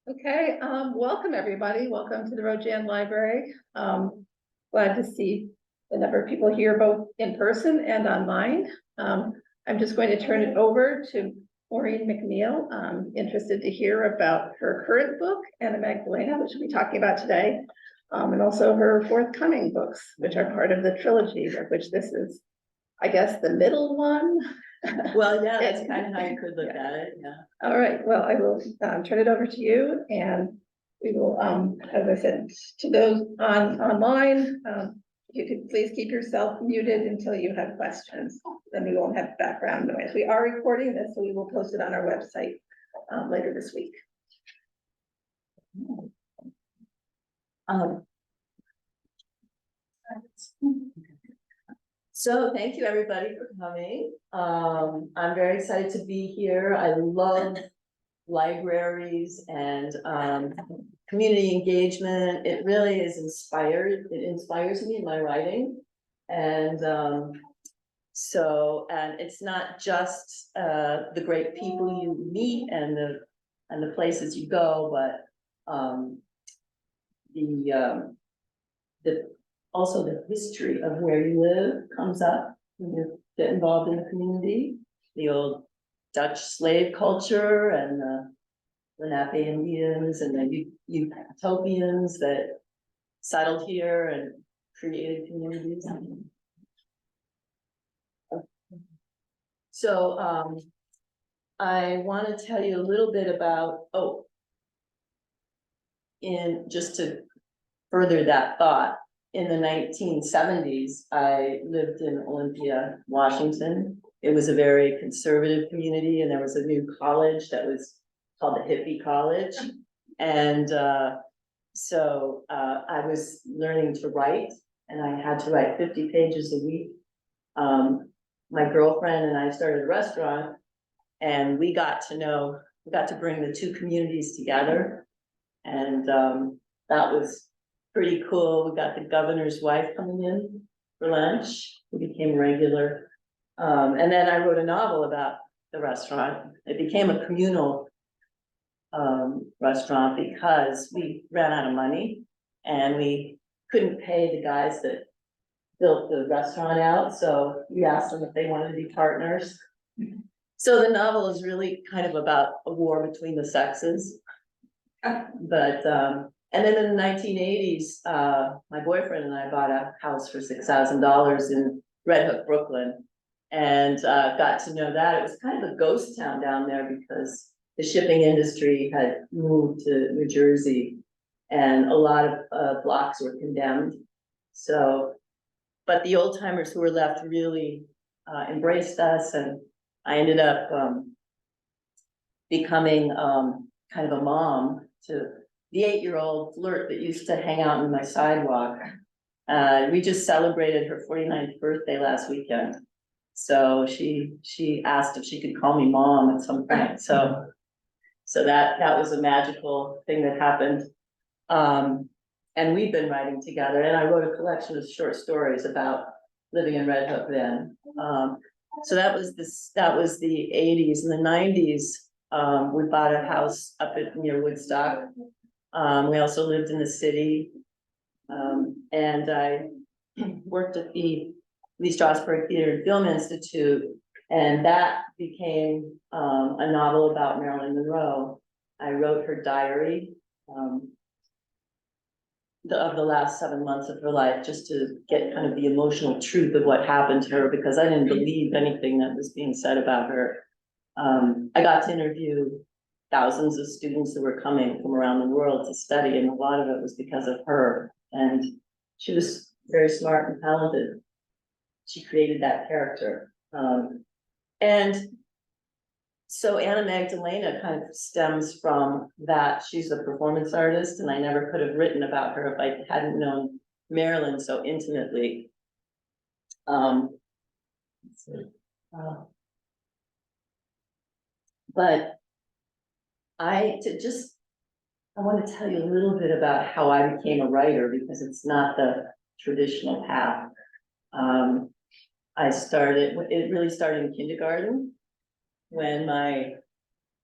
Okay, welcome everybody. Welcome to the Rojan Library. Glad to see the number of people here, both in person and online. I'm just going to turn it over to Maureen McNeil. Interested to hear about her current book, Anna Magdalena, which we'll be talking about today, and also her forthcoming books, which are part of the trilogy, of which this is, I guess, the middle one. Well, yeah, that's kind of how you could look at it, yeah. All right, well, I will turn it over to you, and we will, as I said, to those online, you could please keep yourself muted until you have questions. Then we won't have background noise. We are recording this, so we will post it on our website later this week. So thank you everybody for coming. I'm very excited to be here. I love libraries and community engagement. It really is inspired. It inspires me in my writing. And and it's not just the great people you meet and the places you go, but also the history of where you live comes up when you get involved in the community. The old Dutch slave culture and the Lenape Indians and the Utopians that settled here and created communities. So I want to tell you a little bit about, just to further that thought, in the 1970s, I lived in Olympia, Washington. It was a very conservative community, and there was a new college that was called the Hippie College. And so I was learning to write, and I had to write 50 pages a week. My girlfriend and I started a restaurant, and we got to bring the two communities together. And that was pretty cool. We got the governor's wife coming in for lunch, who became regular. And then I wrote a novel about the restaurant. It became a communal restaurant because we ran out of money and we couldn't pay the guys that built the restaurant out. So we asked them if they wanted to be partners. So the novel is really kind of about a war between the sexes. But and then in the 1980s, my boyfriend and I bought a house for $6,000 in Red Hook, Brooklyn, and got to know that. It was kind of a ghost town down there because the shipping industry had moved to New Jersey, and a lot of blocks were condemned. So, but the old timers who were left really embraced us, and I ended up becoming kind of a mom to the 8-year-old flirt that used to hang out on my sidewalk. We just celebrated her 49th birthday last weekend. So she asked if she could call me mom at some point. So that was a magical thing that happened. And we've been writing together, and I wrote a collection of short stories about living in Red Hook then. So that was the 80s. In the 90s, we bought a house up near Woodstock. We also lived in the city, and I worked at the Lee Strasberg Theater and Film Institute, and that became a novel about Marilyn Monroe. I wrote her diary of the last 7 months of her life, just to get kind of the emotional truth of what happened to her, because I didn't believe anything that was being said about her. I got to interview thousands of students who were coming from around the world to study, and a lot of it was because of her. And she was very smart and talented. She created that character. And so Anna Magdalena kind of stems from that. She's a performance artist, and I never could have written about her if I hadn't known Marilyn so intimately. But I want to tell you a little bit about how I became a writer, because it's not the traditional path. It really started in kindergarten when my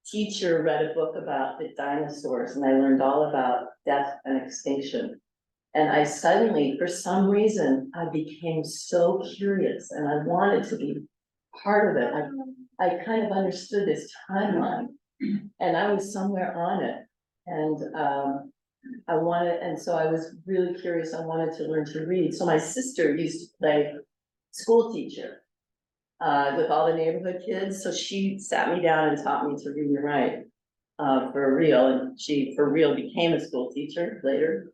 teacher read a book about the dinosaurs, and I learned all about death and extinction. And I suddenly, for some reason, I became so curious and I wanted to be part of it. I kind of understood this timeline and I was somewhere on it. And so I was really curious. I wanted to learn to read. So my sister used to play school teacher with all the neighborhood kids. So she sat me down and taught me to read and write for real. And she, for real, became a school teacher later.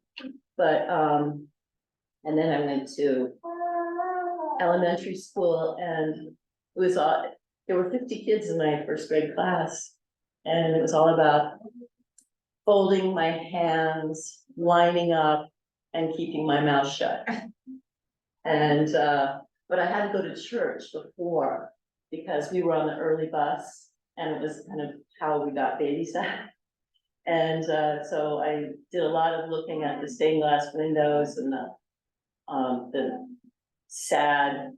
But, and then I went to elementary school and it was all, there were 50 kids in my first grade class. And it was all about folding my hands, lining up and keeping my mouth shut. And, but I had to go to church before because we were on the early bus and it was kind of how we got babysat. And so I did a lot of looking at the stained glass windows and the sad,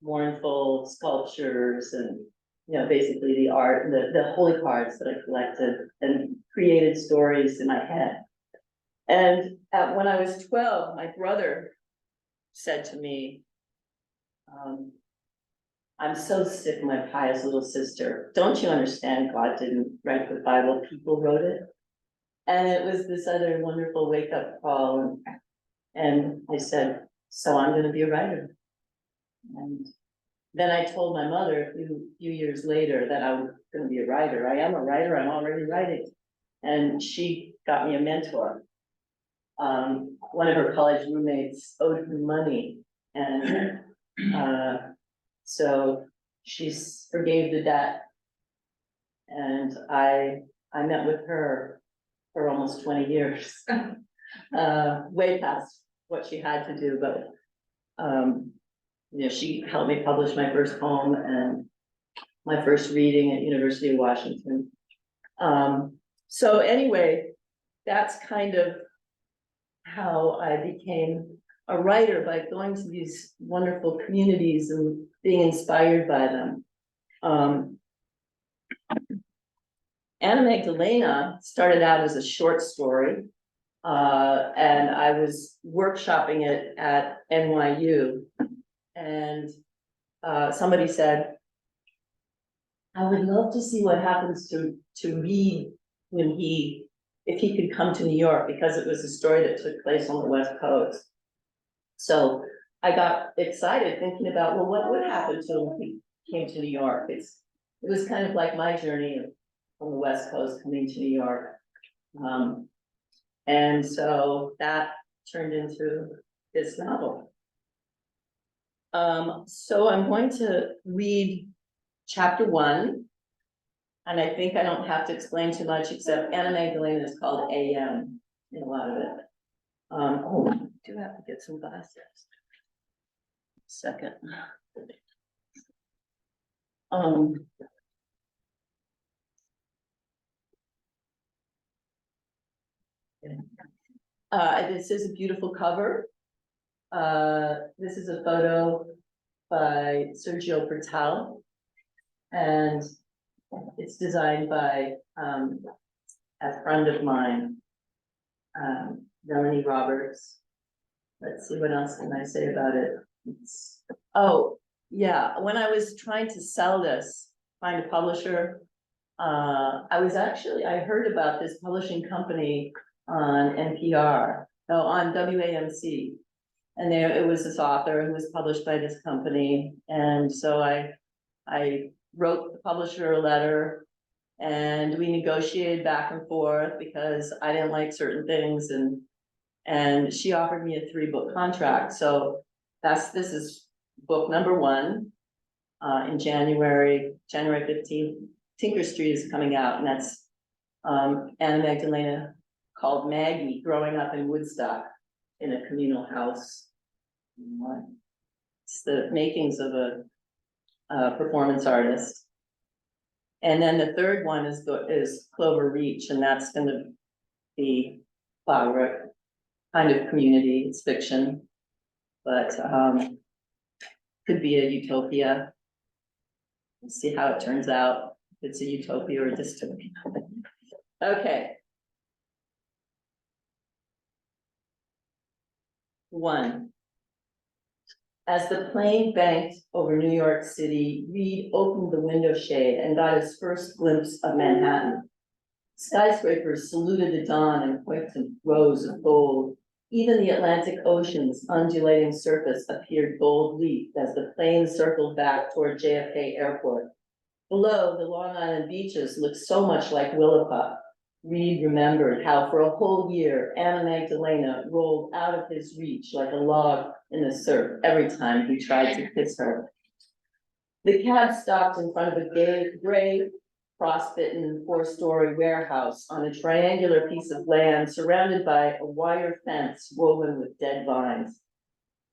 mournful sculptures and, you know, basically the art, the holy cards that I collected and created stories in my head. And when I was 12, my brother said to me, I'm so sick of my pious little sister. Don't you understand God didn't write the Bible, people wrote it? And it was this other wonderful wake up call. And I said, so I'm gonna be a writer. And then I told my mother a few years later that I was gonna be a writer. I am a writer, I'm already writing. And she got me a mentor. One of her college roommates owed her money and so she forgave the debt. And I met with her for almost 20 years, way past what she had to do, but you know, she helped me publish my first poem and my first reading at University of Washington. So anyway, that's kind of how I became a writer, by going to these wonderful communities and being inspired by them. Anna Magdalena started out as a short story, and I was workshopping it at NYU, and somebody said, I would love to see what happens to Reed when if he could come to New York, because it was a story that took place on the West Coast. So I got excited thinking about, well, what would happen to him if he came to New York? It was kind of like my journey from the West Coast coming to New York. And so that turned into this novel. So I'm going to read chapter 1. And I think I don't have to explain too much, except Anna Magdalena is called AM in a lot of it. Oh, I do have to get some glasses. Second. This is a beautiful cover. This is a photo by Sergio Pertal, and it's designed by a friend of mine, Melanie Roberts. Let's see, what else can I say about it? Oh, yeah, when I was trying to sell this, find a publisher, I heard about this publishing company on NPR, no, on WAMC. And it was this author who was published by this company. And so I wrote the publisher a letter and we negotiated back and forth because I didn't like certain things, and she offered me a 3-book contract. So this is book number 1 in January 15th. Tinker Street is coming out, and that's Anna Magdalena called Maggie, growing up in Woodstock in a communal house. It's the makings of a performance artist. And then the third one is Clover Reach, and that's going to be flower kind of community. It's fiction, but could be a utopia. We'll see how it turns out. It's a utopia or a dystopia. Okay. 1. As the plane banked over New York City, Reed opened the window shade and got his first glimpse of Manhattan. Skyscrapers saluted the dawn in pointed rows of gold. Even the Atlantic Ocean's undulating surface appeared gold-leafed as the plane circled back toward JFK Airport. Below, the Long Island beaches looked so much like Willapa. Reed remembered how for a whole year, Anna Magdalena rolled out of his reach like a log in the surf every time he tried to kiss her. The cab stopped in front of a gray, frostbitten 4-story warehouse on a triangular piece of land surrounded by a wire fence woven with dead vines.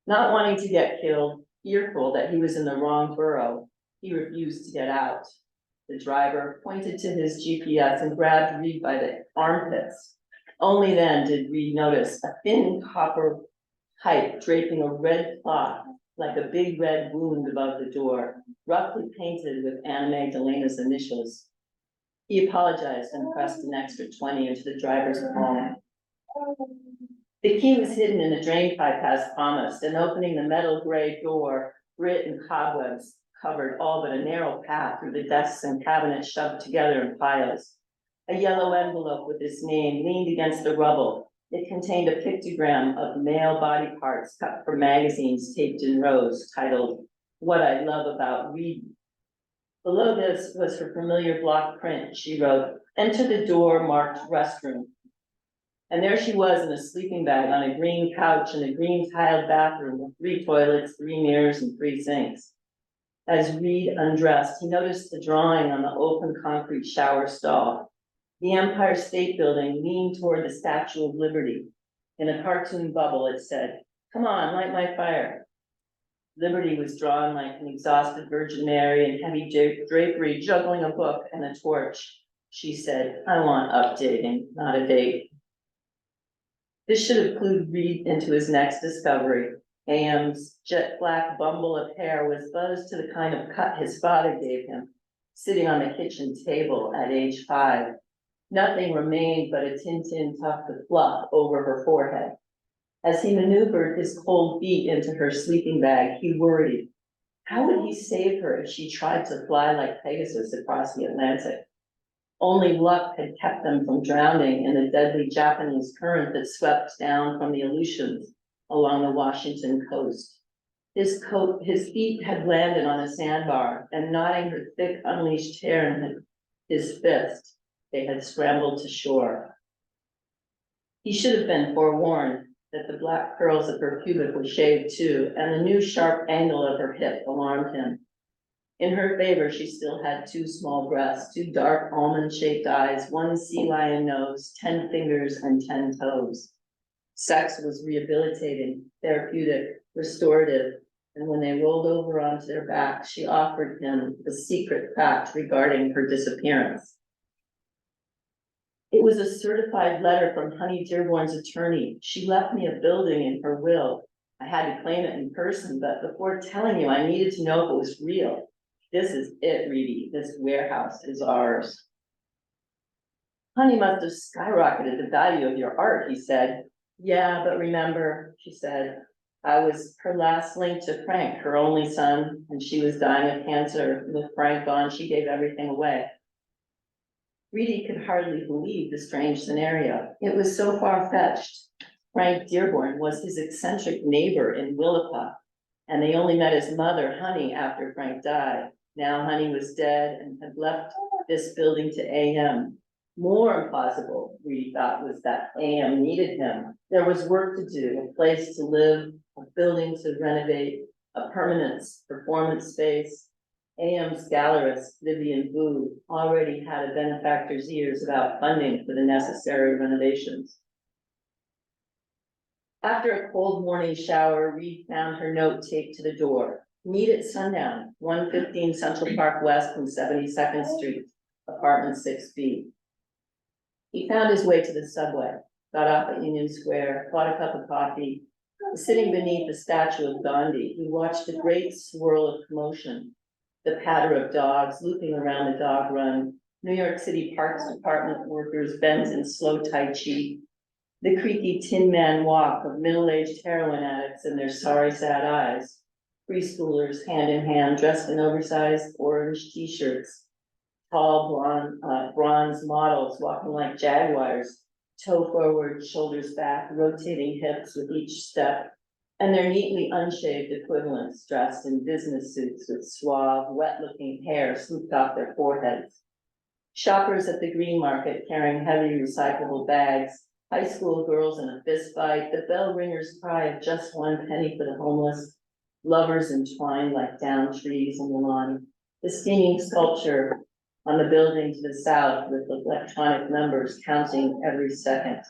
Not wanting to get killed, fearful that he was in the wrong borough, he refused to get out. The driver pointed to his GPS and grabbed Reed by the armpits. Only then did Reed notice a thin copper pipe draping a red cloth like a big red wound above the door, roughly painted with Anna Magdalena's initials. He apologized and pressed an extra 20 into the driver's palm. The key was hidden in the drain pipe as promised, and opening the metal gray door, grit and cobwebs covered all but a narrow path through the desks and cabinets shoved together in piles. A yellow envelope with his name leaned against the rubble. It contained a pictogram of male body parts cut from magazines taped in rows, titled, "What I Love About Reading." Below this was her familiar block print. She wrote, "Enter the door marked restroom." And there she was in a sleeping bag on a green couch in a green tiled bathroom with 3 toilets, 3 mirrors, and 3 sinks. As Reed undressed, he noticed the drawing on the open concrete shower stall. The Empire State Building leaned toward the Statue of Liberty. In a cartoon bubble, it said, "Come on, light my fire." Liberty was drawn like an exhausted Virgin Mary in heavy drapery, juggling a book and a torch. She said, "I want updating, not a date." This should have clued Reed into his next discovery. AM's jet black bumble of hair was buzzed to the kind of cut his father gave him, sitting on the kitchen table at age 5. Nothing remained but a Tintin tuft of fluff over her forehead. As he maneuvered his cold feet into her sleeping bag, he worried. How would he save her if she tried to fly like Pegasus across the Atlantic? Only luck had kept them from drowning in the deadly Japanese current that swept down from the Aleutians along the Washington coast. His feet had landed on a sandbar, and knotting her thick, unleashed hair in his fist, they had scrambled to shore. He should have been forewarned that the black curls of her pubic were shaved too, and the new sharp angle of her hip alarmed him. In her favor, she still had 2 small breasts, 2 dark almond-shaped eyes, 1 sea lion nose, 10 fingers, and 10 toes. Sex was rehabilitating, therapeutic, restorative, and when they rolled over onto their backs, she offered him the secret fact regarding her disappearance. It was a certified letter from Honey Dearborn's attorney. She left me a building in her will. I had to claim it in person, but before telling you, I needed to know if it was real. This is it, Reedy. This warehouse is ours. Honey must have skyrocketed the value of your art, he said. Yeah, but remember, she said, I was her last link to Frank, her only son, and she was dying of cancer. With Frank gone, she gave everything away. Reedy could hardly believe the strange scenario. It was so far-fetched. Frank Dearborn was his eccentric neighbor in Willapa, and they only met his mother, Honey, after Frank died. Now Honey was dead and had left this building to AM. More implausible, Reedy thought, was that AM needed him. There was work to do, a place to live, a building to renovate, a permanent performance space. AM's gallerist, Vivian Boo, already had a benefactor's ears about funding for the necessary renovations. After a cold morning shower, Reed found her note taped to the door. Meet at sundown, 115 Central Park West from 72nd Street, apartment 6B. He found his way to the subway, got off at Union Square, bought a cup of coffee. Sitting beneath the statue of Gandhi, he watched a great swirl of commotion. the patter of dogs looping around the dog run, New York City Parks Department workers bent in slow Tai Chi, the creaky Tin Man walk of middle-aged heroin addicts and their sorry sad eyes, preschoolers hand in hand dressed in oversized orange t-shirts, tall bronze models walking like jaguars, toe forward, shoulders back, rotating hips with each step, and their neatly unshaved equivalents dressed in business suits with suave, wet-looking hair swooped off their foreheads. Shoppers at the green market carrying heavy recyclable bags, high school girls in a fist fight, the bell ringer's cry of just 1 penny for the homeless, lovers entwined like down trees on the lawn, the steaming sculpture on the building to the south with electronic numbers counting every second.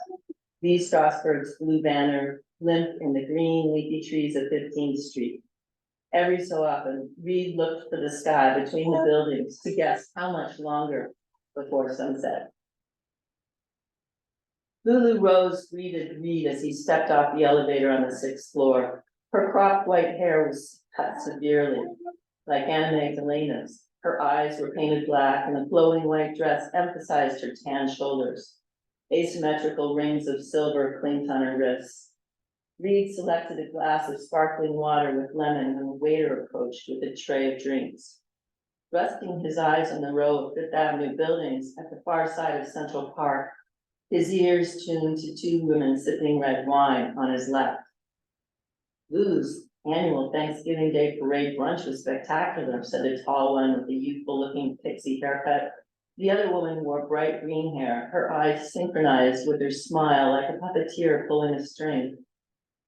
V. Strasberg's blue banner limp in the green leafy trees of 15th Street. Every so often, Reed looked for the sky between the buildings to guess how much longer before sunset. Lulu Rose greeted Reed as he stepped off the elevator on the 6th floor. Her cropped white hair was cut severely, like Anna Magdalena's. Her eyes were painted black, and the flowing white dress emphasized her tan shoulders. Asymmetrical rings of silver clinked on her wrists. Reed selected a glass of sparkling water with lemon, and the waiter approached with a tray of drinks. Resting his eyes on the row of Fifth Avenue buildings at the far side of Central Park, his ears tuned to 2 women sipping red wine on his left. Lulu's annual Thanksgiving Day parade brunch was spectacular, said the tall one with the youthful-looking pixie haircut. The other woman wore bright green hair, her eyes synchronized with her smile like a puppeteer pulling a string.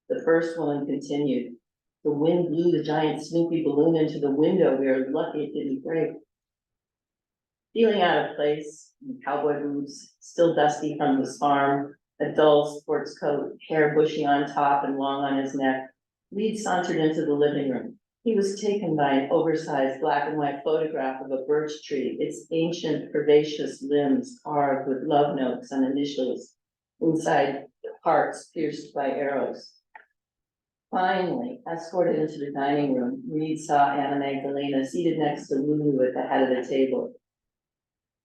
The first woman continued. The wind blew the giant Snoopy balloon into the window. We are lucky it didn't break. Feeling out of place, in cowboy boots, still dusty from his farm, a dull sports coat, hair bushy on top and long on his neck, Reed sauntered into the living room. He was taken by an oversized black and white photograph of a birch tree, its ancient, herbaceous limbs carved with love notes and initials, inside hearts pierced by arrows. Finally, escorted into the dining room, Reed saw Anna Magdalena seated next to Lulu at the head of the table.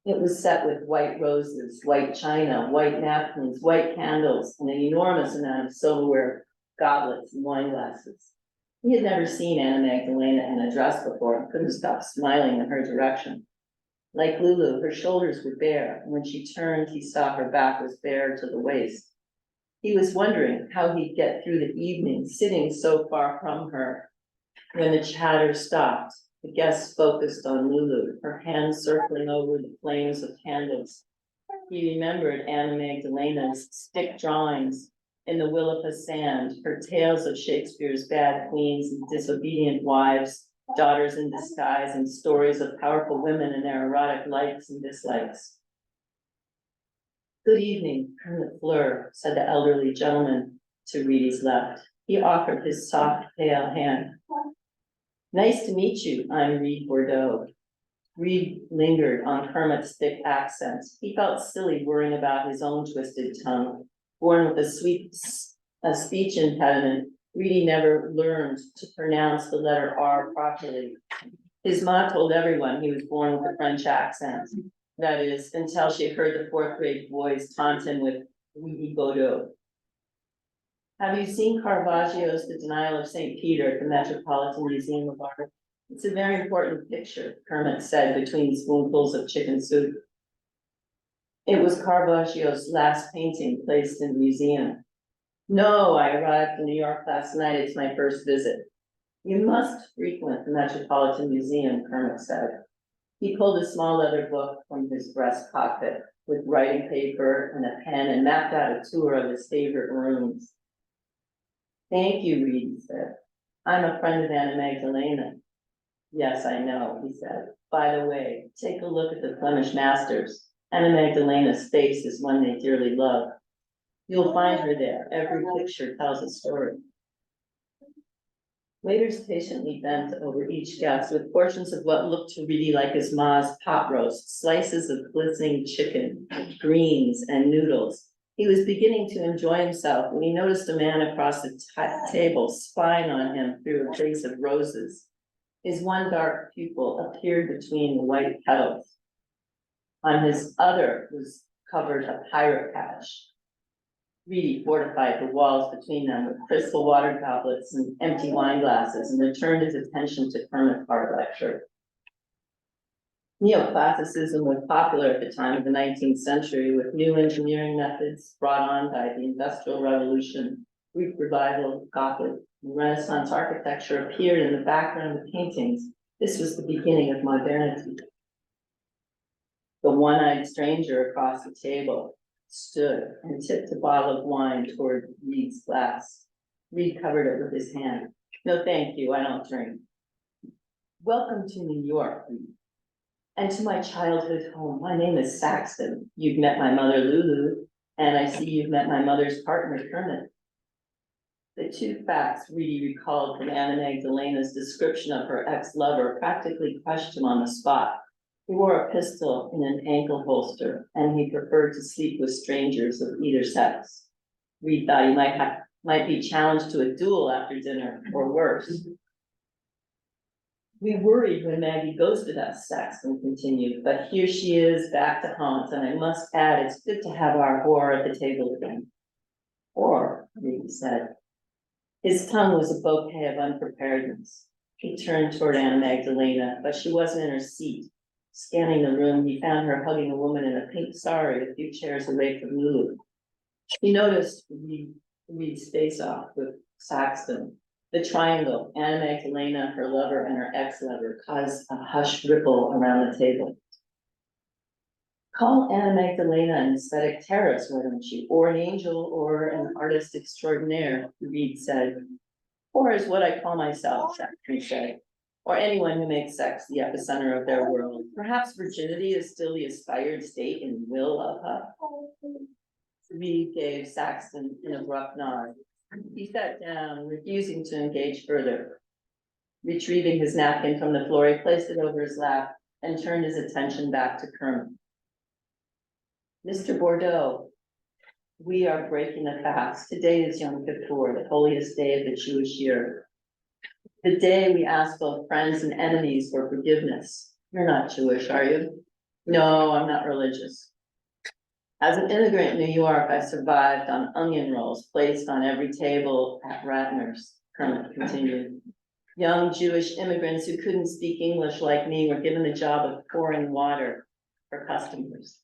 It was set with white roses, white china, white napkins, white candles, and an enormous amount of silverware, goblets, and wine glasses. He had never seen Anna Magdalena in a dress before and couldn't stop smiling in her direction. Like Lulu, her shoulders were bare, and when she turned, he saw her back was bare to the waist. He was wondering how he'd get through the evening sitting so far from her. When the chatter stopped, the guests focused on Lulu, her hands circling over the flames of candles. He remembered Anna Magdalena's stick drawings in the Willapa sand, her tales of Shakespeare's bad queens and disobedient wives, daughters in disguise, and stories of powerful women and their erotic likes and dislikes. Good evening, Colonel Fleur, said the elderly gentleman to Reedy's left. He offered his soft, pale hand. Nice to meet you, I'm Reed Bordeaux. Reed lingered on Kermit's thick accents. He felt silly worrying about his own twisted tongue. Born with a speech impediment, Reedy never learned to pronounce the letter R properly. His ma told everyone he was born with a French accent. That is, until she heard the 4th grade boys taunt him with Reedy Bordeaux. Have you seen Caravaggio's The Denial of St. Peter at the Metropolitan Museum of Art? It's a very important picture, Kermit said between spoonfuls of chicken soup. It was Caravaggio's last painting placed in the museum. No, I arrived in New York last night. It's my first visit. You must frequent the Metropolitan Museum, Kermit said. He pulled a small leather book from his breast pocket with writing paper and a pen and mapped out a tour of his favorite rooms. Thank you, Reed said. I'm a friend of Anna Magdalena. Yes, I know, he said. By the way, take a look at the Flemish masters. Anna Magdalena's face is one they dearly love. You'll find her there. Every picture tells a story. Waiters patiently bent over each guest with portions of what looked to Reedy like his ma's pot roast, slices of glistening chicken, greens, and noodles. He was beginning to enjoy himself when he noticed a man across the table spying on him through a vase of roses. His one dark pupil appeared between the white petals. On his other was covered a pirate patch. Reedy fortified the walls between them with crystal water goblets and empty wine glasses and returned his attention to Kermit's art lecture. Neoclassicism was popular at the time of the 19th century with new engineering methods brought on by the Industrial Revolution. Greek revival, Gothic, and Renaissance architecture appeared in the background of the paintings. This was the beginning of modernity. The one-eyed stranger across the table stood and tipped a bottle of wine toward Reed's glass. Reed covered it with his hand. No, thank you, I don't drink. Welcome to New York, Reed. And to my childhood home. My name is Saxton. You've met my mother, Lulu, and I see you've met my mother's partner, Kermit. The two facts Reedy recalled from Anna Magdalena's description of her ex-lover practically crushed him on the spot. He wore a pistol in an ankle holster, and he preferred to sleep with strangers of either sex. Reed thought he might be challenged to a duel after dinner, or worse. We worried when Maggie ghosted us, Saxton continued, but here she is back to haunt, and I must add, it's good to have our whore at the table again. Or, Reed said. His tongue was a bouquet of unpreparedness. He turned toward Anna Magdalena, but she wasn't in her seat. Scanning the room, he found her hugging a woman in a pink sari a few chairs away from Lulu. He noticed Reed's face off with Saxton. The triangle, Anna Magdalena, her lover, and her ex-lover, caused a hushed ripple around the table. Call Anna Magdalena an aesthetic terrorist, why don't you? Or an angel, or an artist extraordinaire, Reed said. Or is what I call myself, Saxton said. Or anyone who makes sex the epicenter of their world. Perhaps virginity is still the aspired state and will of her. Reed gave Saxton an abrupt nod. He sat down, refusing to engage further. Retrieving his napkin from the floor, he placed it over his lap and turned his attention back to Kermit. Mr. Bordeaux, we are breaking the fast. Today is Yom Kippur, the holiest day of the Jewish year. The day we ask both friends and enemies for forgiveness. You're not Jewish, are you? No, I'm not religious. As an immigrant in New York, I survived on onion rolls placed on every table at Ratner's, Kermit continued. Young Jewish immigrants who couldn't speak English like me were given the job of pouring water for customers.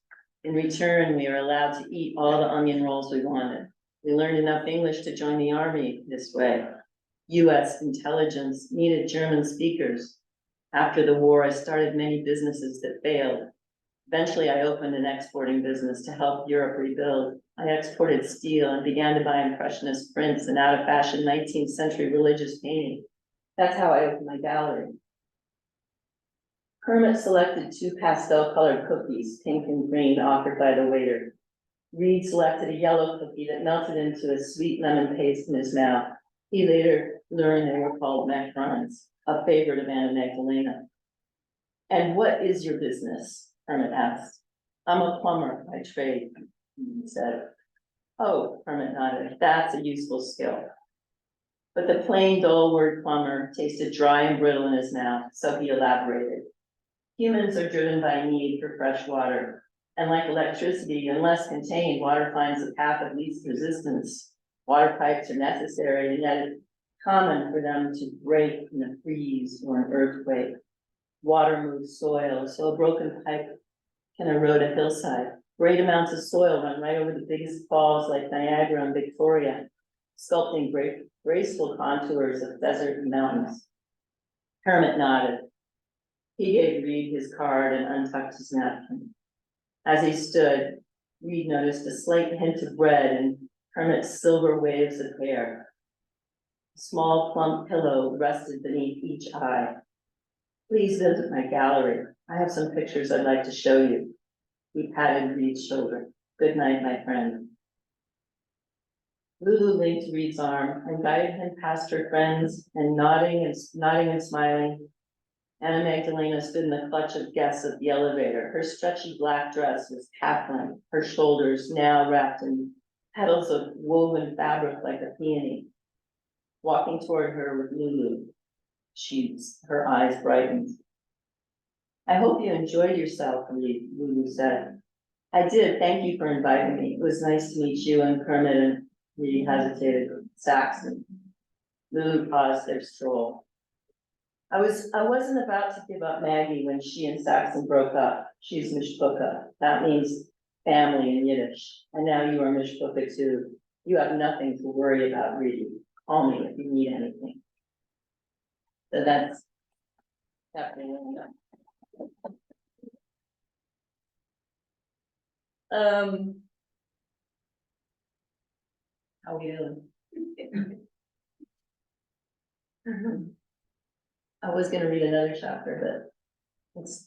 In return, we were allowed to eat all the onion rolls we wanted. We learned enough English to join the army this way. US intelligence needed German speakers. After the war, I started many businesses that failed. Eventually, I opened an exporting business to help Europe rebuild. I exported steel and began to buy impressionist prints and out-of-fashion 19th century religious painting. That's how I opened my gallery. Kermit selected 2 pastel-colored cookies, pink and green, offered by the waiter. Reed selected a yellow cookie that melted into a sweet lemon paste in his mouth. He later learned they were called macarons, a favorite of Anna Magdalena. And what is your business? Kermit asked. I'm a plumber by trade, he said. Oh, Kermit nodded. That's a useful skill. But the plain, dull word plumber tasted dry and brittle in his mouth, so he elaborated. Humans are driven by a need for fresh water. And like electricity, unless contained, water finds the path of least resistance. Water pipes are necessary, and yet it's common for them to break in a freeze or an earthquake. Water moves soil, so a broken pipe can erode a hillside. Great amounts of soil run right over the biggest falls like Niagara and Victoria, sculpting graceful contours of desert and mountains. Kermit nodded. He gave Reed his card and untucked his napkin. As he stood, Reed noticed a slight hint of red in Kermit's silver waves of hair. A small plump pillow rested beneath each eye. Please visit my gallery. I have some pictures I'd like to show you. He patted Reed's shoulder. Good night, my friend. Lulu linked Reed's arm and guided him past her friends, and nodding and smiling. Anna Magdalena stood in the clutch of guests at the elevator. Her stretchy black dress was calf-length, her shoulders now wrapped in petals of woven fabric like a peony. Walking toward her with Lulu. Her eyes brightened. I hope you enjoyed yourself, Lulu said. I did, thank you for inviting me. It was nice to meet you and Kermit and Reedy hesitated. Saxon. Lulu paused their stroll. I wasn't about to give up Maggie when she and Saxon broke up. She's Mishpucha. That means family in Yiddish. And now you are Mishpucha too. You have nothing to worry about, Reedy. Call me if you need anything. So that's happening. How are we doing? I was gonna read another chapter, but it's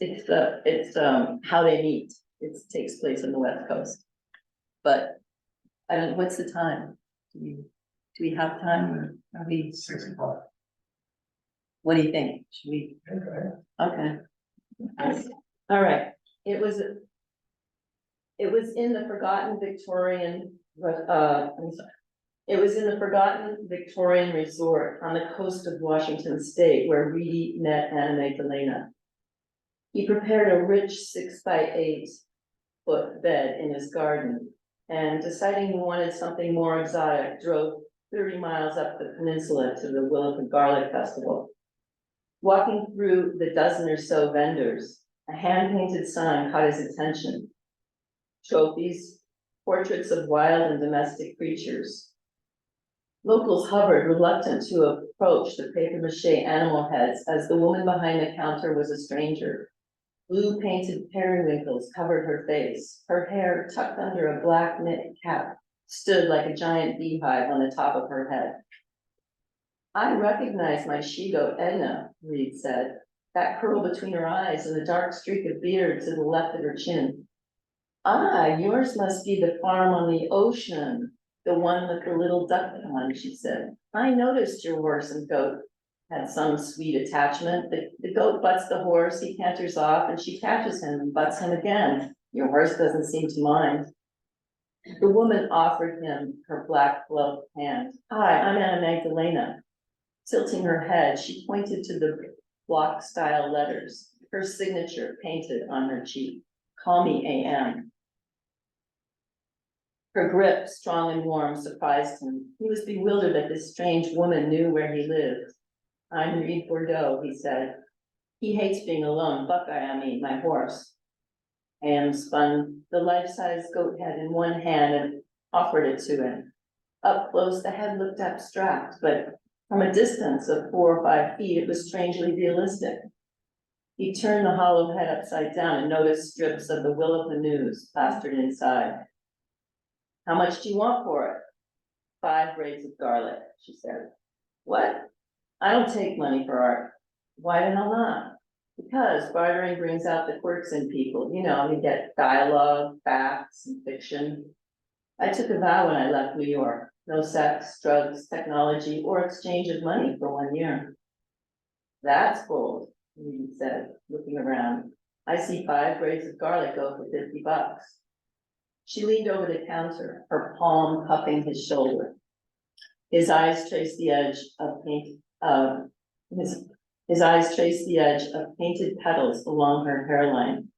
how they meet. It takes place on the West Coast. But I don't, what's the time? Do we have time or are we? 6 o'clock. What do you think? Should we? Okay. All right. It was in the forgotten Victorian, it was in the forgotten Victorian resort on the coast of Washington State where Reedy met Anna Magdalena. He prepared a rich 6-by-8-foot bed in his garden and, deciding he wanted something more exotic, drove 30 miles up the peninsula to the Willapa Garlic Festival. Walking through the dozen or so vendors, a hand-painted sign caught his attention. Trophies, portraits of wild and domestic creatures. Locals hovered, reluctant to approach the papier-mâché animal heads, as the woman behind the counter was a stranger. Blue painted periwinkles covered her face. Her hair, tucked under a black knit cap, stood like a giant beehive on the top of her head. I recognize my she-goat Edna, Reed said. That curl between her eyes and the dark streak of beard to the left of her chin. Ah, yours must be the farm on the ocean, the one with the little duck pond, she said. I noticed your horse and goat had some sweet attachment. The goat butts the horse, he canters off, and she catches him and butts him again. Your horse doesn't seem to mind. The woman offered him her black gloved hand. Hi, I'm Anna Magdalena. Tilting her head, she pointed to the block-style letters, her signature painted on her cheek. Call me AM. Her grip, strong and warm, surprised him. He was bewildered that this strange woman knew where he lived. I'm Reed Bordeaux, he said. He hates being alone. Buckeye, I mean, my horse. AM spun the life-size goat head in one hand and offered it to him. Up close, the head looked abstract, but from a distance of 4 or 5 feet, it was strangely realistic. He turned the hollow head upside down and noticed strips of the Willapa News plastered inside. How much do you want for it? 5 braids of garlic, she said. What? I don't take money for art. Why the hell not? Because bartering brings out the quirks in people. You know, you get dialogue, facts, and fiction. I took a vow when I left New York. No sex, drugs, technology, or exchange of money for 1 year. That's bold, he said, looking around. I see 5 braids of garlic go for $50. She leaned over the counter, her palm cupping his shoulder. His eyes traced the edge of painted petals along her hairline.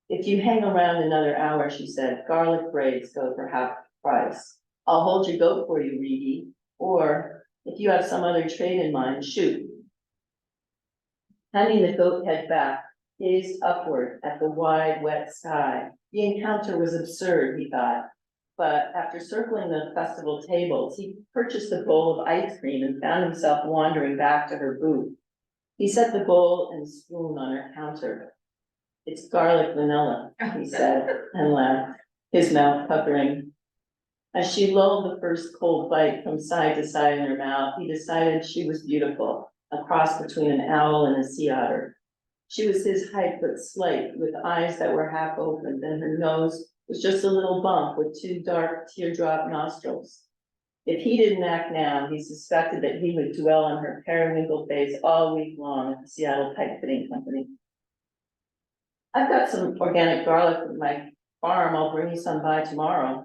If you hang around another hour, she said, garlic braids go for half price. I'll hold your goat for you, Reedy. Or if you have some other trade in mind, shoot. Handing the goat head back, gazed upward at the wide, wet sky. The encounter was absurd, he thought. But after circling the festival tables, he purchased a bowl of ice cream and found himself wandering back to her booth. He set the bowl and spoon on her counter. It's garlic vanilla, he said, and laughed, his mouth puckering. As she lulled the first cold bite from side to side in her mouth, he decided she was beautiful, a cross between an owl and a sea otter. She was his height but slight, with eyes that were half opened, and her nose was just a little bump with 2 dark teardrop nostrils. If he didn't act now, he suspected that he would dwell on her periwinkle face all week long at the Seattle Pipe Fitting Company. I've got some organic garlic from my farm. I'll bring you some by tomorrow.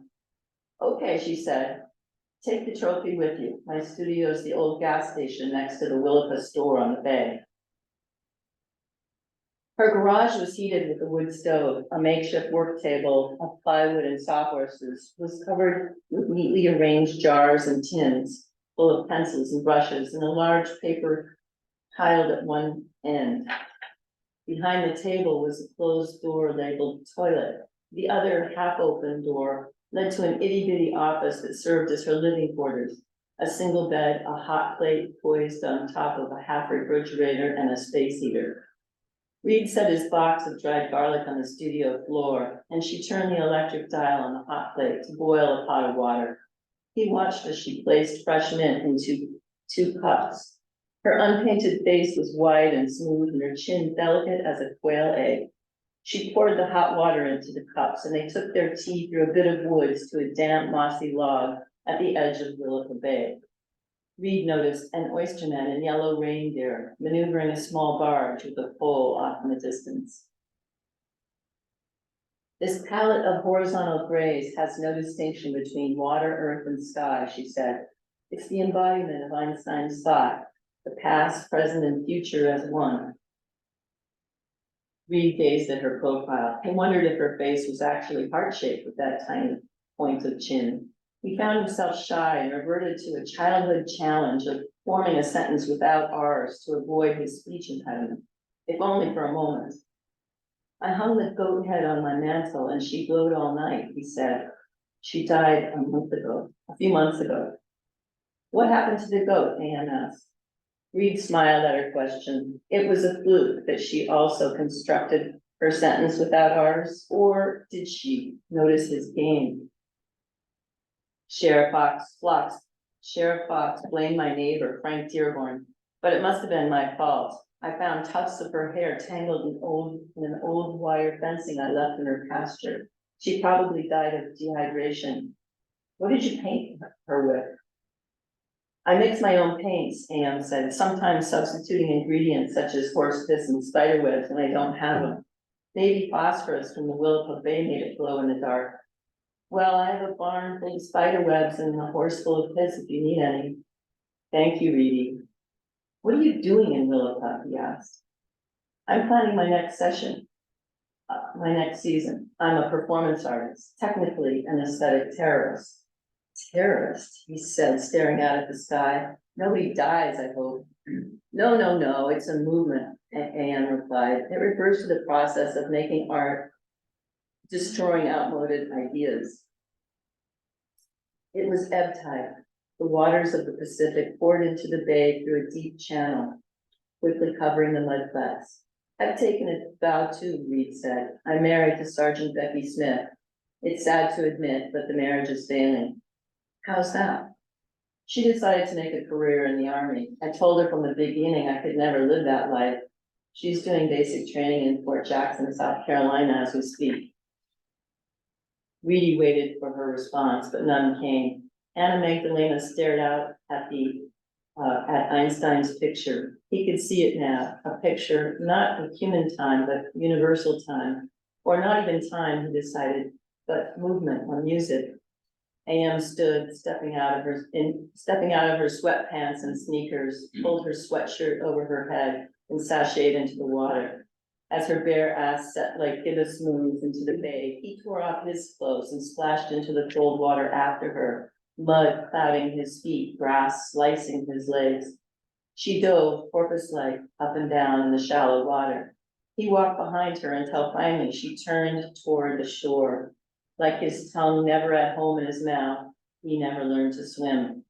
Okay, she said. Take the trophy with you. My studio is the old gas station next to the Willapa store on the bay. Her garage was heated with a wood stove. A makeshift work table of plywood and sawhorses was covered with neatly arranged jars and tins full of pencils and brushes, and a large paper tiled at one end. Behind the table was a closed door labeled toilet. The other half-open door led to an itty-bitty office that served as her living quarters. A single bed, a hot plate poised on top of a half refrigerator, and a space heater. Reed set his box of dried garlic on the studio floor, and she turned the electric dial on the hot plate to boil a pot of water. He watched as she placed fresh mint into 2 cups. Her unpainted face was wide and smooth, and her chin delicate as a quail egg. She poured the hot water into the cups, and they took their tea through a bit of woods to a damp, mossy log at the edge of Willapa Bay. Reed noticed an oysterman in yellow reindeer maneuvering a small barge with a pole off in the distance. This palette of horizontal grays has no distinction between water, earth, and sky, she said. It's the embodiment of Einstein's thought, the past, present, and future as one. Reed gazed at her profile. He wondered if her face was actually heart-shaped with that tiny point of chin. He found himself shy and reverted to a childhood challenge of forming a sentence without R's to avoid his speech impediment, if only for a moment. I hung the goat head on my mantle and she glowed all night, he said. She died a few months ago. What happened to the goat? A.M. asked. Reed smiled at her question. It was a fluke that she also constructed her sentence without R's, or did she notice his game? Sheriff Fox blamed my neighbor, Frank Dearborn, but it must have been my fault. I found tufts of her hair tangled in an old wire fencing I left in her pasture. She probably died of dehydration. What did you paint her with? I mix my own paints, A.M. said, sometimes substituting ingredients such as horse piss and spider webs when I don't have them. Maybe phosphorus from the Willapa Bay made it glow in the dark. Well, I have a barn full of spider webs and a horse full of piss if you need any. Thank you, Reedy. What are you doing in Willapa? He asked. I'm planning my next session, my next season. I'm a performance artist, technically an aesthetic terrorist. Terrorist, he said, staring out at the sky. Nobody dies, I hope. No, it's a movement, A.M. replied. It refers to the process of making art, destroying outmoded ideas. It was ebb tide. The waters of the Pacific poured into the bay through a deep channel, quickly covering the mudflats. I've taken a vow too, Reed said. I'm married to Sergeant Becky Smith. It's sad to admit, but the marriage is failing. How's that? She decided to make a career in the Army. I told her from the beginning I could never live that life. She's doing basic training in Fort Jackson, South Carolina, as we speak. Reedy waited for her response, but none came. Anna Magdalena stared out at Einstein's picture. He could see it now, a picture not of human time, but universal time, or not even time, he decided, but movement or music. A.M. stood, stepping out of her sweatpants and sneakers, pulled her sweatshirt over her head, and sashayed into the water. As her bare ass set like gibbous moves into the bay, he tore off his clothes and splashed into the cold water after her, mud clouding his feet, grass slicing his legs. She dove, porpoise-like, up and down in the shallow water. He walked behind her until finally she turned toward the shore. Like his tongue never at home in his mouth, he never learned to swim.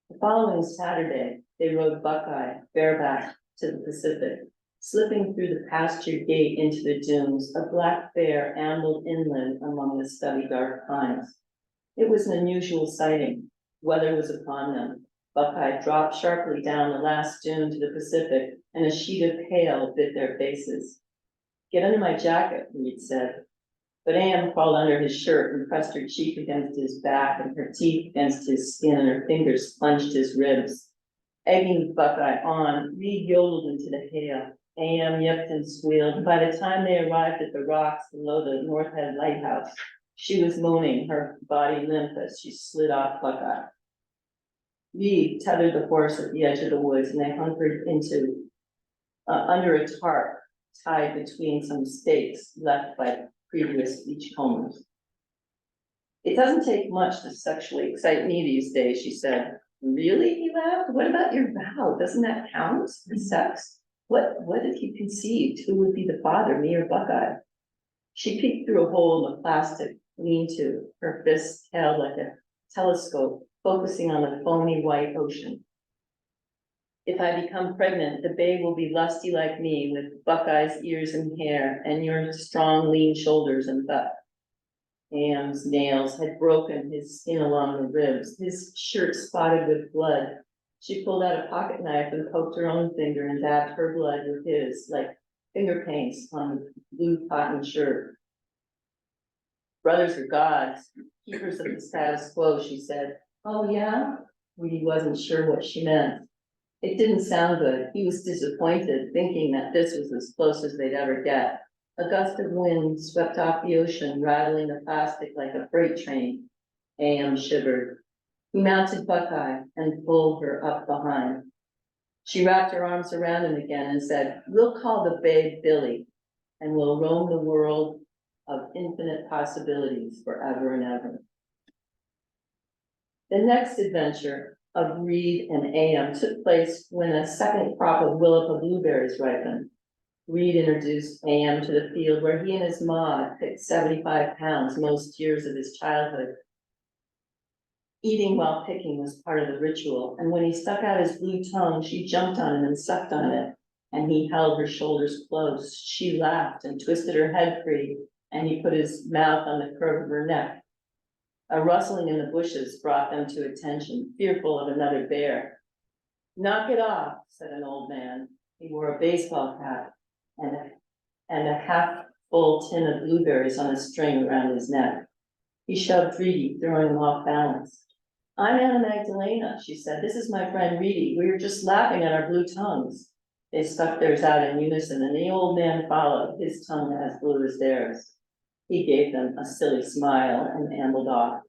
The following Saturday, they rode Buckeye, bareback, to the Pacific. Slipping through the pasture gate into the dunes, a black bear ambled inland among the stubby dark pines. It was an unusual sighting. Weather was upon them. Buckeye dropped sharply down the last dune to the Pacific, and a sheet of hail bit their faces. Get under my jacket, Reed said. But A.M. crawled under his shirt and pressed her cheek against his back and her teeth against his skin, and her fingers plunged his ribs. Egging Buckeye on, Reed yodeled into the hail. A.M. yipped and squealed. By the time they arrived at the rocks below the North Head Lighthouse, She was moaning, her body limp as she slid off Buckeye. Reed tethered the horse at the edge of the woods, and they hunkered under a tarp tied between some stakes left by previous beachcombers. It doesn't take much to sexually excite me these days, she said. Really? He laughed. What about your vow? Doesn't that count? Sex? What if you conceived? Who would be the father, me or Buckeye? She peeked through a hole in the plastic lean-to, her fists held like a telescope, focusing on the foamy white ocean. If I become pregnant, the babe will be lusty like me, with Buckeye's ears and hair, and your strong, lean shoulders and butt. Am's nails had broken his skin along the ribs, his shirt spotted with blood. She pulled out a pocket knife and poked her own finger and dabbed her blood with his, like finger paints on a blue cotton shirt. Brothers are gods, keepers of the status quo, she said. Oh yeah? He wasn't sure what she meant. It didn't sound good. He was disappointed, thinking that this was as close as they'd ever get. A gust of wind swept off the ocean, rattling the plastic like a freight train. Am shivered. He mounted Buckeye and pulled her up behind. She wrapped her arms around him again and said, we'll call the babe Billy, and we'll roam the world of infinite possibilities forever and ever. The next adventure of Reed and Am took place when a second crop of Willapa blueberries ripened. Reed introduced Am to the field where he and his ma picked 75 pounds most years of his childhood. Eating while picking was part of the ritual, and when he stuck out his blue tongue, she jumped on him and sucked on it, and he held her shoulders close. She laughed and twisted her head free, and he put his mouth on the curve of her neck. A rustling in the bushes brought them to attention, fearful of another bear. Knock it off, said an old man. He wore a baseball cap and a half-full tin of blueberries on a string around his neck. He shoved Reedy, throwing him off balance. I'm Anna Magdalena, she said. This is my friend Reedy. We were just laughing at our blue tongues. They stuck theirs out in unison, and the old man followed, his tongue as blue as theirs. He gave them a silly smile and ambled off.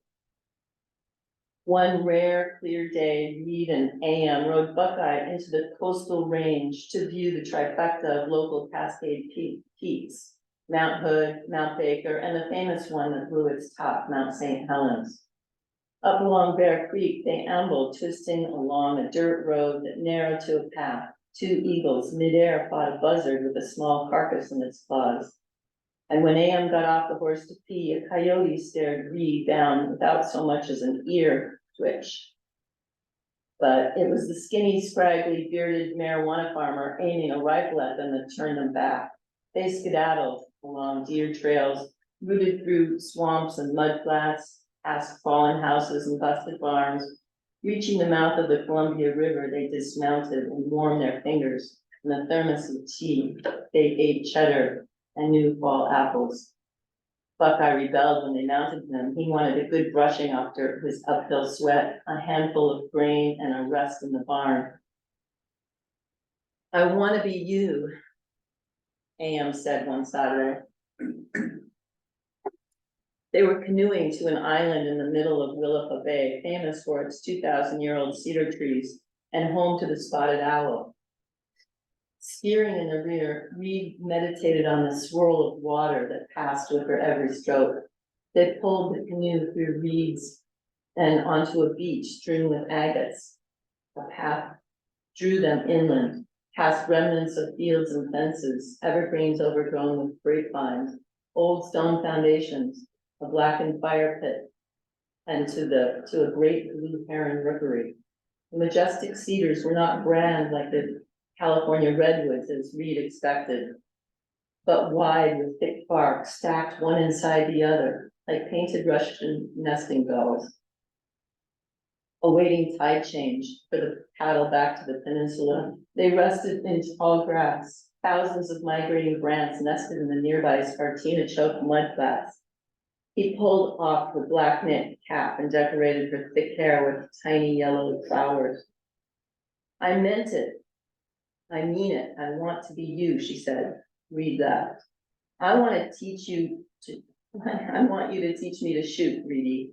One rare, clear day, Reed and Am rode Buckeye into the coastal range to view the trifecta of local Cascade peaks, Mount Hood, Mount Baker, and the famous one that blew its top, Mount St. Helens. Up along Bear Creek, they ambled, twisting along a dirt road that narrowed to a path. Two eagles midair fought a buzzard with a small carcass in its claws. And when Am got off the horse to pee, a coyote stared Reed down without so much as an ear twitch. But it was the skinny, scraggly, bearded marijuana farmer aiming a rifle at them that turned them back. They skedaddled along deer trails, rooted through swamps and mud flats, past fallen houses and busted barns. Reaching the mouth of the Columbia River, they dismounted and warmed their fingers in a thermos of tea. They ate cheddar and new fall apples. Buckeye rebelled when they mounted him. He wanted a good brushing after his uphill sweat, a handful of grain, and a rest in the barn. I want to be you, Am said one Saturday. They were canoeing to an island in the middle of Willapa Bay, famous for its 2,000-year-old cedar trees and home to the spotted owl. Steering in the rear, Reed meditated on the swirl of water that passed with her every stroke. They pulled the canoe through reeds and onto a beach strewn with agates. A path drew them inland, past remnants of fields and fences, evergreens overgrown with grapevines, old stone foundations, a blackened fire pit, and to a great blue heron rookery. The majestic cedars were not grand like the California redwoods as Reed expected, but wide with thick bark stacked one inside the other, like painted Russian nesting dolls. Awaiting tide change for the paddle back to the peninsula, they rested in tall grass. Thousands of migrating brants nested in the nearby Spartina-choked mudflats. He pulled off her black knit cap and decorated her thick hair with tiny yellow flowers. I meant it. I mean it. I want to be you, she said. Reed laughed. I want to teach you I want you to teach me to shoot, Reedy.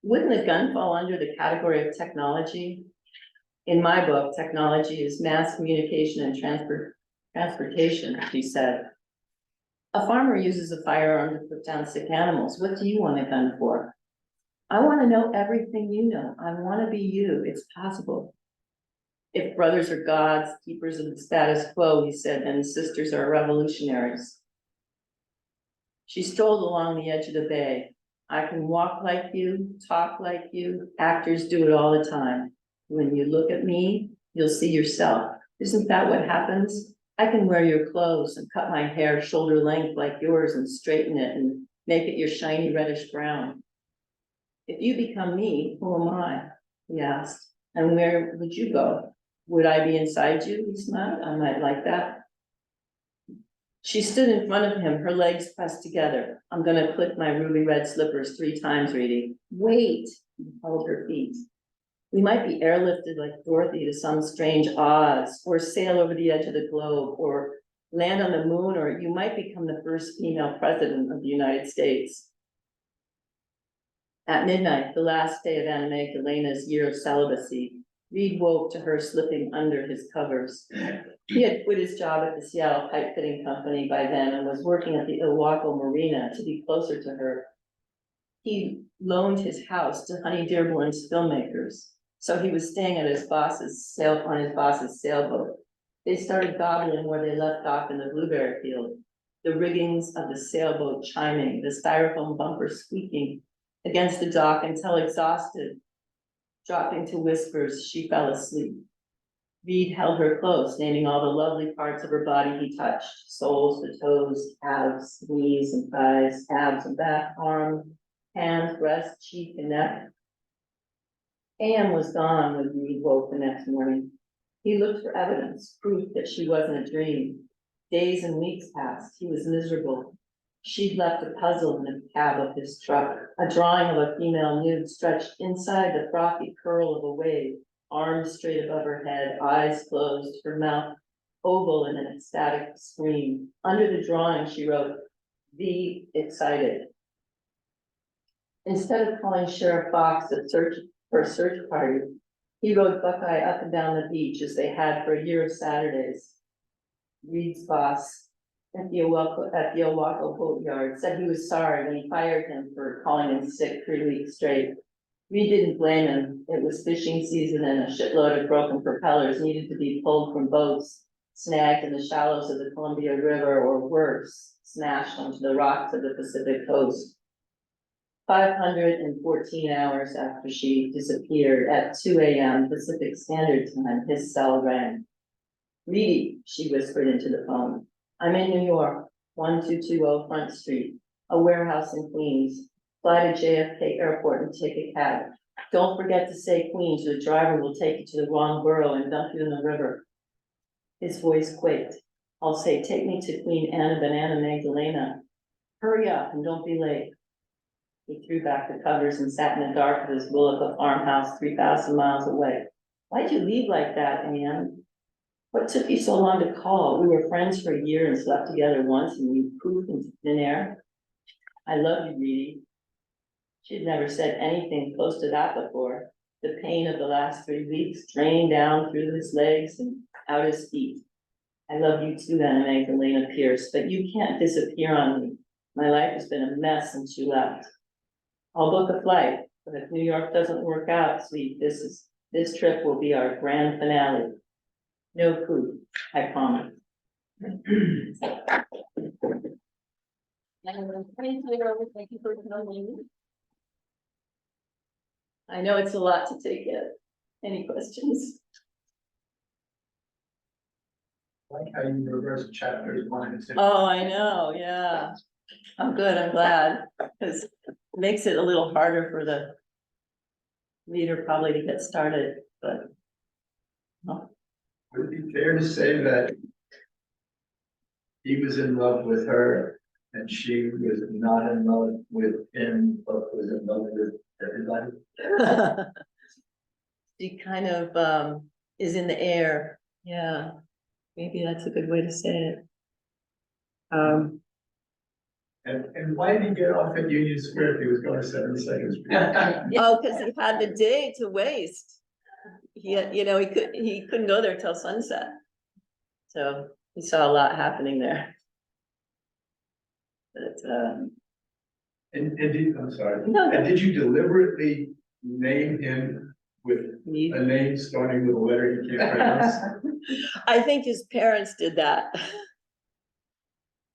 Wouldn't a gun fall under the category of technology? In my book, technology is mass communication and transportation, she said. A farmer uses a firearm to put down sick animals. What do you want a gun for? I want to know everything you know. I want to be you. It's possible. If brothers are gods, keepers of the status quo, he said, then sisters are revolutionaries. She strolled along the edge of the bay. I can walk like you, talk like you. Actors do it all the time. When you look at me, you'll see yourself. Isn't that what happens? I can wear your clothes and cut my hair shoulder length like yours and straighten it and make it your shiny reddish brown. If you become me, who am I? He asked. And where would you go? Would I be inside you? He smiled. I might like that. She stood in front of him, her legs pressed together. I'm gonna click my ruby red slippers 3 times, Reedy. Wait, he held her feet. We might be airlifted like Dorothy to some strange Oz, or sail over the edge of the globe, or land on the moon, or you might become the first female president of the United States. At midnight, the last day of Anna Magdalena's year of celibacy, Reed woke to her slipping under his covers. He had quit his job at the Seattle pipe fitting company by then and was working at the Ilwaco Marina to be closer to her. He loaned his house to Honey Dearborn's filmmakers, so he was staying at his boss's sailboat. They started gobbling where they left off in the blueberry field, the riggings of the sailboat chiming, the styrofoam bumper squeaking against the dock until exhausted, dropping to whispers, she fell asleep. Reed held her close, naming all the lovely parts of her body he touched: soles, the toes, calves, knees and thighs, abs and back, arms, hands, breast, cheek, and neck. Anne was gone when Reed woke the next morning. He looked for evidence, proof that she wasn't a dream. Days and weeks passed. He was miserable. She'd left a puzzle in the cab of his truck, a drawing of a female nude stretched inside the frothy curl of a wave, arms straight above her head, eyes closed, her mouth oval in an ecstatic scream. Under the drawing, she wrote, "The excited." Instead of calling Sheriff Fox for a search party, he rode Buckeye up and down the beach as they had for a year of Saturdays. Reed's boss at the Ilwaco boatyard said he was sorry when he fired him for calling in sick 3 weeks straight. Reed didn't blame him. It was fishing season and a shitload of broken propellers needed to be pulled from boats, snagged in the shallows of the Columbia River, or worse, smashed onto the rocks of the Pacific coast. 514 hours after she disappeared at 2 a.m. Pacific Standard Time, his cell rang. "Reedy," she whispered into the phone. "I'm in New York, 1220 Front Street, a warehouse in Queens. Fly to JFK Airport and take a cab. Don't forget to say Queens, or the driver will take you to the wrong borough and dump you in the river." His voice quaked. "I'll say, take me to Queen Anna Magdalena. Hurry up and don't be late." He threw back the covers and sat in the dark of his Willica farmhouse 3,000 miles away. "Why'd you leave like that, Anne? What took you so long to call? We were friends for a year and slept together once and you poofed into thin air. I love you, Reedy." She'd never said anything close to that before. The pain of the last 3 weeks drained down through his legs and out his feet. "I love you too, Anna Magdalena Pierce, but you can't disappear on me. My life has been a mess since you left. I'll book a flight, but if New York doesn't work out, sweet, this trip will be our grand finale. No proof, I promise." Thank you for coming. I know it's a lot to take in. Any questions? I like how you reverse chapters 1 and 2. Oh, I know, yeah. I'm good, I'm glad, because it makes it a little harder for the reader probably to get started, but. No. Would it be fair to say that he was in love with her and she was not in love with him, but was in love with everybody? She kind of is in the air, yeah. Maybe that's a good way to say it. And why did he get off at Union Square if he was going to 72nd Street? Oh, because he had the day to waste. He had, you know, he couldn't go there till sunset. So he saw a lot happening there. But, I'm sorry, No. and did you deliberately name him with a name starting with a letter you can't pronounce? I think his parents did that.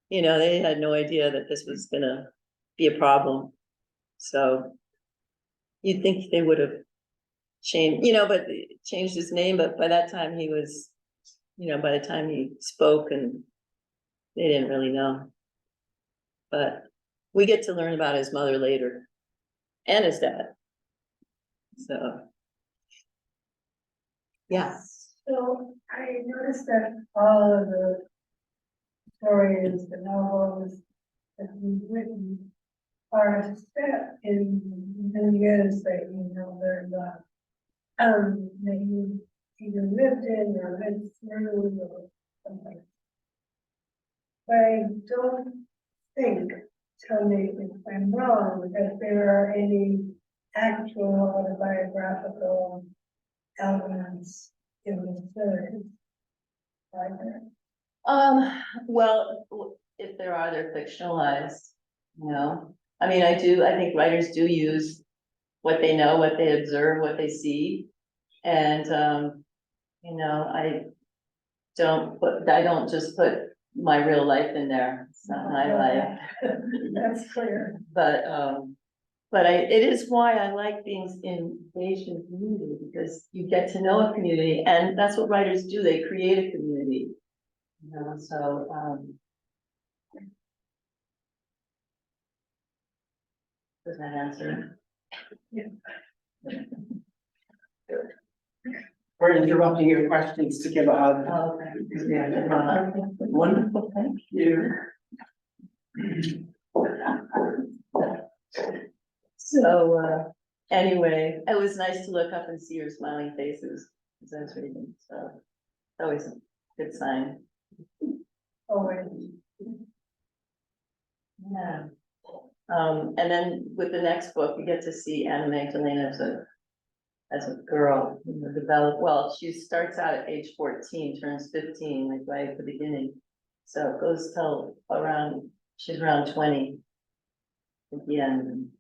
You know, they had no idea that this was gonna be a problem. So you'd think they would have changed, you know, but changed his name, but by that time he was, you know, by the time he spoke, and they didn't really know. But we get to learn about his mother later and his dad. So. Yeah. So I noticed that all of the stories, the novels that you've written are set in the years that you know very well. That you either lived in or lived through or something. But I don't think, tell me if I'm wrong, that there are any actual autobiographical elements in the story. Well, if there are, they're fictionalized, you know. I mean, I think writers do use what they know, what they observe, what they see. And, you know, I don't just put my real life in there. It's not my life. That's clear. But it is why I like being engaged in community, because you get to know a community, and that's what writers do. They create a community. You know, so does that answer? We're interrupting your questions to give a hug. Oh, okay. Yeah, wonderful, thank you. So, anyway, it was nice to look up and see your smiling faces as I was reading, so it's always a good sign. Always. Yeah. And then with the next book, we get to see Anna Magdalena as a girl, you know, develop. Well, she starts out at age 14, turns 15, like right at the beginning. So it goes till she's around 20 at the end.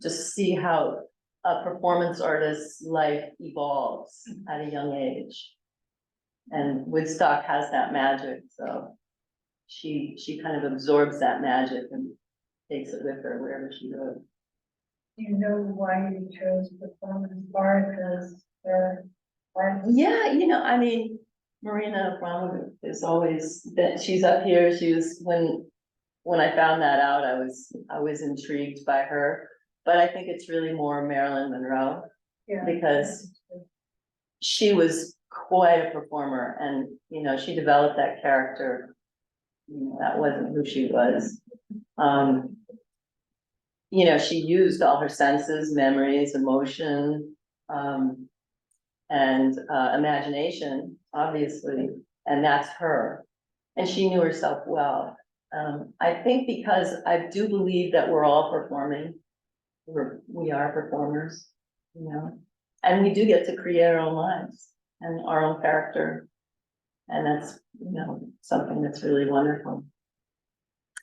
Just see how a performance artist's life evolves at a young age. And Woodstock has that magic, so she kind of absorbs that magic and takes it with her wherever she goes. Do you know why you chose performance art as their art? Yeah, you know, I mean, Marina Abramovic is always been, she's up here. She was, when I found that out, I was intrigued by her. But I think it's really more Marilyn Monroe, Yeah. because she was quite a performer, and you know, she developed that character. You know, that wasn't who she was. You know, she used all her senses, memories, emotion, and imagination, obviously, and that's her. And she knew herself well. I think because I do believe that we're all performing. We are performers, you know, and we do get to create our own lives and our own character. And that's, you know, something that's really wonderful.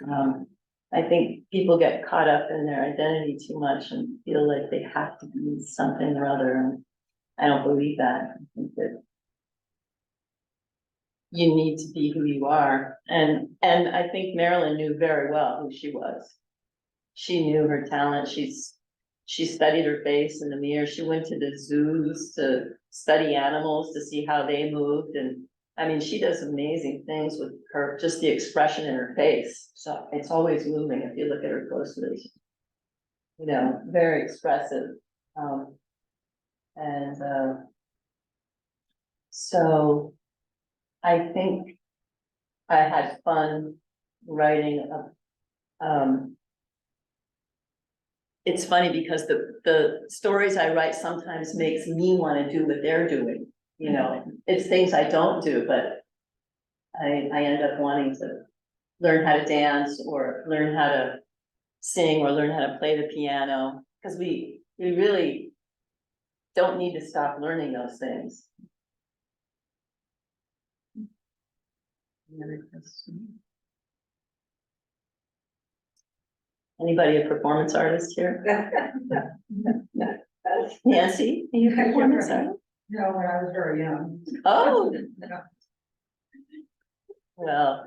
I think people get caught up in their identity too much and feel like they have to be something or other. And I don't believe that. I think that you need to be who you are. And I think Marilyn knew very well who she was. She knew her talent. She studied her face in the mirror. She went to the zoos to study animals to see how they moved. And I mean, she does amazing things with her, just the expression in her face. So it's always moving if you look at her closely. You know, very expressive. So I think I had fun writing it's funny because the stories I write sometimes makes me want to do what they're doing. You know, it's things I don't do, but I end up wanting to learn how to dance or learn how to sing or learn how to play the piano, because we really don't need to stop learning those things. Another question? Anybody a performance artist here? Nancy, are you a performance artist? No, when I was very young. Oh, well,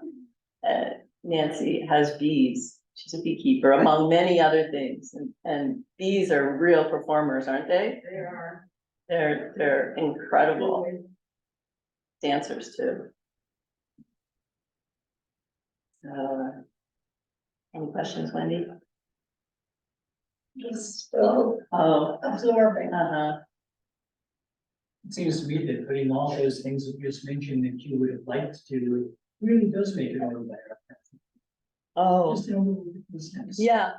Nancy has bees. She's a beekeeper, among many other things, and bees are real performers, aren't they? They are. They're incredible dancers too. Any questions, Wendy? Just so Oh, absorbing. It seems to me that putting all those things that you just mentioned that you would have liked to really does make it all better. oh, Just in a little different sense. yeah.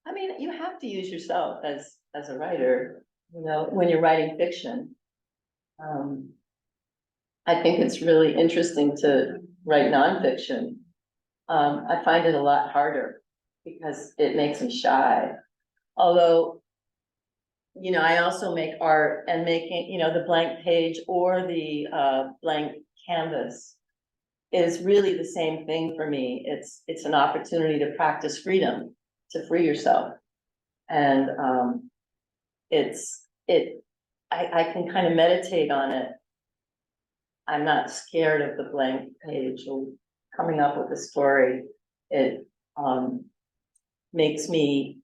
I mean, you have to use yourself as a writer, you know, when you're writing fiction. I think it's really interesting to write nonfiction. I find it a lot harder because it makes me shy. Although, you know, I also make art, and making, you know, the blank page or the blank canvas is really the same thing for me. It's an opportunity to practice freedom, to free yourself. And I can kind of meditate on it. I'm not scared of the blank page or coming up with a story. It makes me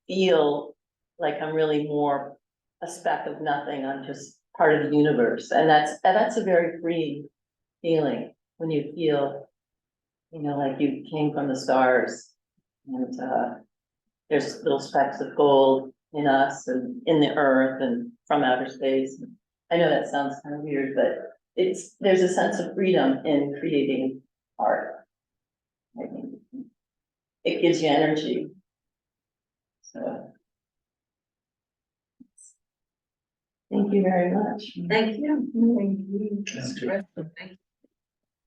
feel like I'm really more a speck of nothing. I'm just part of the universe. And that's a very freeing feeling when you feel, you know, like you came from the stars, and there's little specks of gold in us and in the earth and from outer space. I know that sounds kind of weird, but there's a sense of freedom in creating art. I think it gives you energy. So thank you very much. Thank you. Thank you. That's good. Thank you.